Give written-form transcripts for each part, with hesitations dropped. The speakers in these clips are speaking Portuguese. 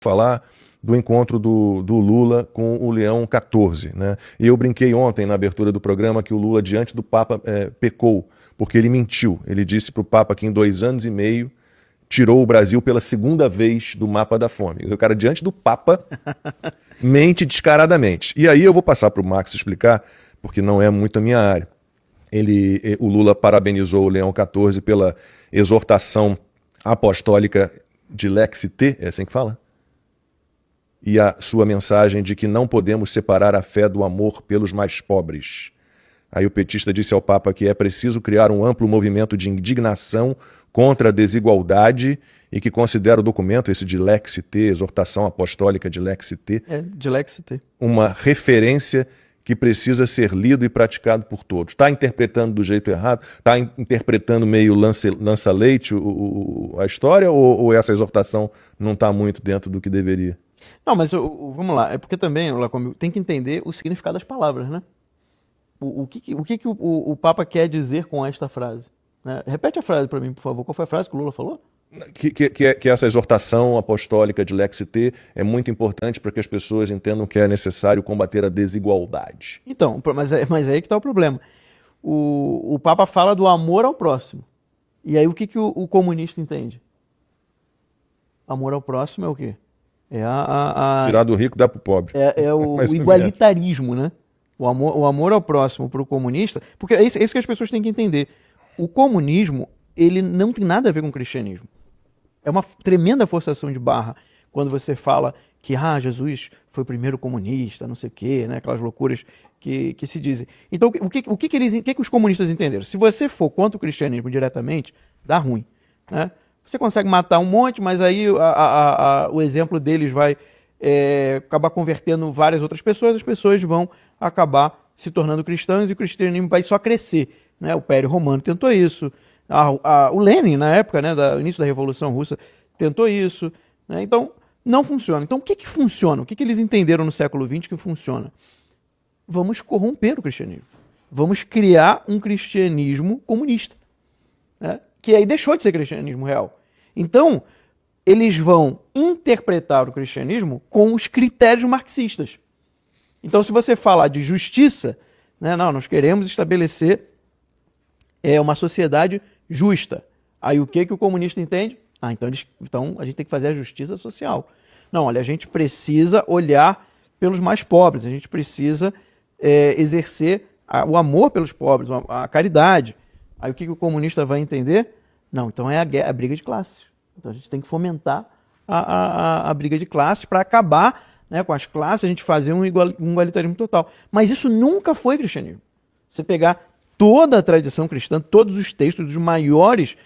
falar do encontro do Lula com o Leão XIV, né? E eu brinquei ontem na abertura do programa que o Lula, diante do Papa, pecou, porque ele mentiu. Ele disse para o Papa que em 2 anos e meio tirou o Brasil pela 2ª vez do mapa da fome. O cara, diante do Papa, mente descaradamente. E aí eu vou passar para o Max explicar, porque não é muito a minha área. O Lula parabenizou o Leão XIV pela exortação apostólica de Lex T, é assim que fala? E a sua mensagem de que não podemos separar a fé do amor pelos mais pobres. Aí o petista disse ao Papa que é preciso criar um amplo movimento de indignação contra a desigualdade e que considera o documento, esse de Lex T, exortação apostólica de Lex T, de Lex T, uma referência que precisa ser lido e praticado por todos. Está interpretando do jeito errado? Está interpretando meio lança-leite a história ou essa exortação não está muito dentro do que deveria? Não, mas vamos lá, é porque também, Lacombe, tem que entender o significado das palavras, né? O que o Papa quer dizer com esta frase? Né? Repete a frase para mim, por favor. Qual foi a frase que o Lula falou? Que essa exortação apostólica de Lex T é muito importante para que as pessoas entendam que é necessário combater a desigualdade. Então, mas aí que está o problema. O Papa fala do amor ao próximo. E aí o que o comunista entende? Amor ao próximo é o quê? Tirar do rico e dar para o pobre. É o igualitarismo, né? O amor ao próximo para o comunista, porque é isso que as pessoas têm que entender. O comunismo, ele não tem nada a ver com o cristianismo. É uma tremenda forçação de barra quando você fala que Jesus foi o primeiro comunista, não sei o quê, né? Aquelas loucuras que se dizem. Então, o que os comunistas entenderam? Se você for contra o cristianismo diretamente, dá ruim, né? Você consegue matar um monte, mas aí o exemplo deles vai acabar convertendo várias outras pessoas, as pessoas vão acabar se tornando cristãs e o cristianismo vai só crescer, né? O Império Romano tentou isso, o Lenin, na época, né, do início da Revolução Russa, tentou isso, né? Então, não funciona. Então, o que funciona? O que eles entenderam no século XX que funciona? Vamos corromper o cristianismo. Vamos criar um cristianismo comunista, né? Que aí deixou de ser cristianismo real. Então, eles vão interpretar o cristianismo com os critérios marxistas. Então, se você falar de justiça, né, não, nós queremos estabelecer uma sociedade justa. Aí o que o comunista entende? Então a gente tem que fazer a justiça social. Não, olha, a gente precisa olhar pelos mais pobres, a gente precisa exercer o amor pelos pobres, a caridade. Aí o que o comunista vai entender? Não, então é a briga de classes. Então a gente tem que fomentar a briga de classes para acabar, né, com as classes, a gente fazer um igualitarismo total. Mas isso nunca foi cristianismo. Você pegar toda a tradição cristã, todos os textos dos maiores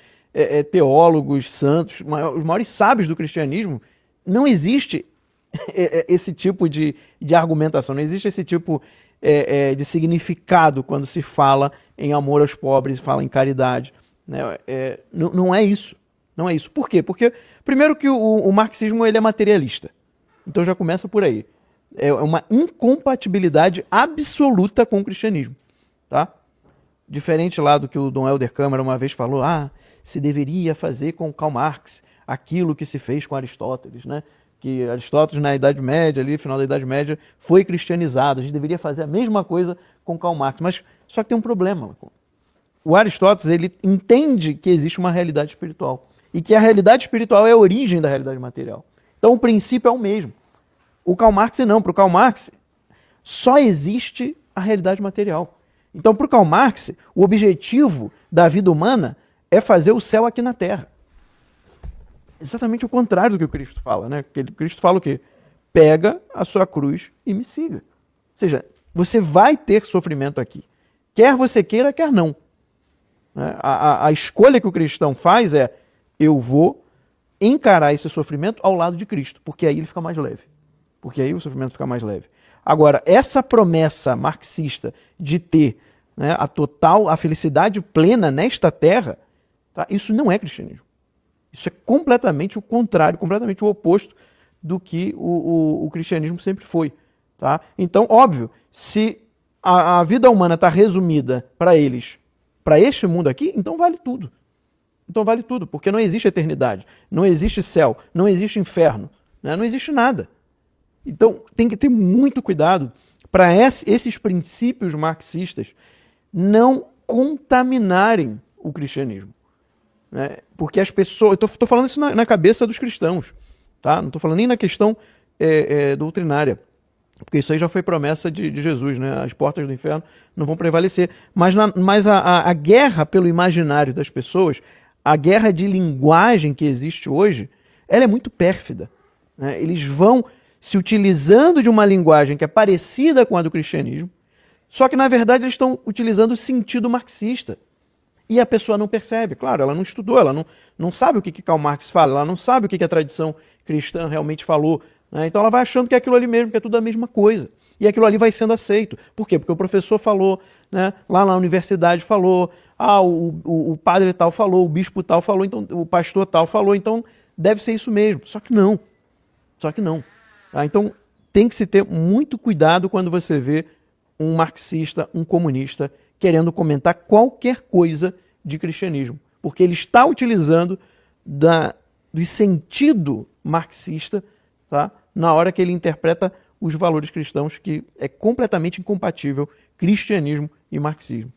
teólogos, santos, os maiores sábios do cristianismo, não existe esse tipo de argumentação, não existe esse tipo de significado quando se fala em amor aos pobres, fala em caridade. Né? Não é isso. Não é isso. Por quê? Porque, primeiro, que o marxismo ele é materialista. Então já começa por aí. É uma incompatibilidade absoluta com o cristianismo. Tá? Diferente lá do que o Dom Helder Câmara uma vez falou, se deveria fazer com Karl Marx aquilo que se fez com Aristóteles, né? Que Aristóteles na Idade Média, ali, final da Idade Média, foi cristianizado. A gente deveria fazer a mesma coisa com Karl Marx. Mas só que tem um problema. O Aristóteles ele entende que existe uma realidade espiritual e que a realidade espiritual é a origem da realidade material. Então o princípio é o mesmo. O Karl Marx não. Para o Karl Marx só existe a realidade material. Então, para o Karl Marx, o objetivo da vida humana é fazer o céu aqui na Terra. Exatamente o contrário do que o Cristo fala, né? Porque o Cristo fala o quê? Pega a sua cruz e me siga. Ou seja, você vai ter sofrimento aqui. Quer você queira, quer não. A escolha que o cristão faz é, eu vou encarar esse sofrimento ao lado de Cristo, porque aí ele fica mais leve. Porque aí o sofrimento fica mais leve. Agora, essa promessa marxista de ter, né, a felicidade plena nesta terra, tá? Isso não é cristianismo. Isso é completamente o contrário, completamente o oposto do que o cristianismo sempre foi. Tá? Então, óbvio, se a vida humana está resumida para eles, para este mundo aqui, então vale tudo. Então vale tudo, porque não existe eternidade, não existe céu, não existe inferno. né? Não existe nada. Então tem que ter muito cuidado para esses princípios marxistas não contaminarem o cristianismo. Né? Porque as pessoas... Eu estou falando isso na cabeça dos cristãos. Tá? Não estou falando nem na questão doutrinária. Porque isso aí já foi promessa de Jesus, né? As portas do inferno não vão prevalecer. Mas a guerra pelo imaginário das pessoas, a guerra de linguagem que existe hoje, ela é muito pérfida. Né? Eles vão se utilizando de uma linguagem que é parecida com a do cristianismo, só que, na verdade, eles estão utilizando o sentido marxista. E a pessoa não percebe. Claro, ela não estudou, ela não sabe o que Karl Marx fala, ela não sabe o que a tradição cristã realmente falou. Né? Então ela vai achando que é aquilo ali mesmo, que é tudo a mesma coisa. E aquilo ali vai sendo aceito. Por quê? Porque o professor falou, né? Lá na universidade falou, o padre tal falou, o bispo tal falou, então o pastor tal falou, então deve ser isso mesmo. Só que não. Tá? Então tem que se ter muito cuidado quando você vê um marxista, um comunista, querendo comentar qualquer coisa de cristianismo. Porque ele está utilizando do sentido marxista, tá? Na hora que ele interpreta os valores cristãos, que é completamente incompatível cristianismo e marxismo.